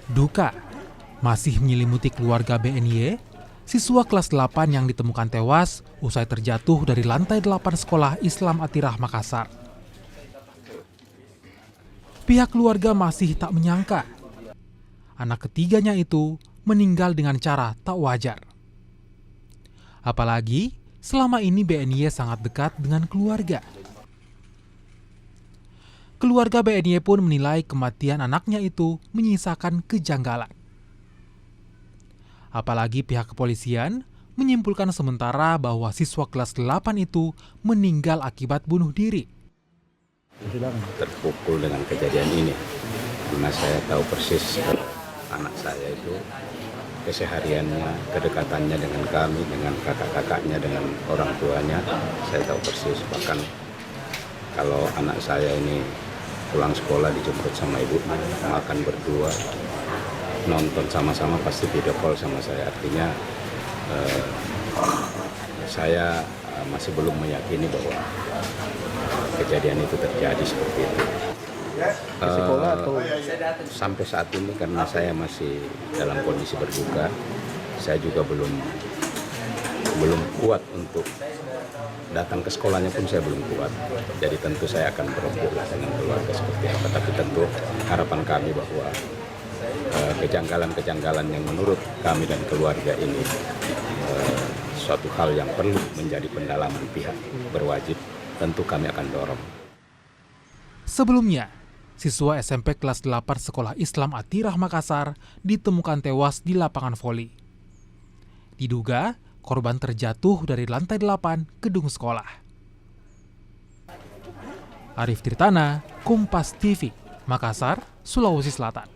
Duka masih menyelimuti keluarga BNY, siswa kelas 8 yang ditemukan tewas usai terjatuh dari lantai 8 sekolah Islam Atirah Makassar. Pihak keluarga masih tak menyangka anak ketiganya itu meninggal dengan cara tak wajar. Apalagi selama ini BNY sangat dekat dengan keluarga. Keluarga BNY pun menilai kematian anaknya itu menyisakan kejanggalan. Apalagi pihak kepolisian menyimpulkan sementara bahwa siswa kelas 8 itu meninggal akibat bunuh diri. Terpukul dengan kejadian ini, karena saya tahu persis anak saya itu kesehariannya, kedekatannya dengan kami, dengan kakak-kakaknya, dengan orang tuanya, saya tahu persis. Bahkan kalau anak saya ini pulang sekolah dijemput sama ibu, makan berdua, nonton sama-sama, pasti video call sama saya. Artinya saya masih belum meyakini bahwa kejadian itu terjadi seperti itu. Sampai saat ini karena saya masih dalam kondisi berduka, saya juga belum kuat untuk datang ke sekolahnya pun saya belum kuat. Jadi tentu saya akan berembuk dengan keluarga seperti apa. Tapi tentu harapan kami bahwa kejanggalan-kejanggalan yang menurut kami dan keluarga ini suatu hal yang perlu menjadi pendalaman pihak berwajib, tentu kami akan dorong. Sebelumnya, siswa SMP kelas 8 Sekolah Islam Atirah Makassar ditemukan tewas di lapangan voli. Diduga korban terjatuh dari lantai 8 gedung sekolah. Arif Tirtana, Kompas TV, Makassar, Sulawesi Selatan.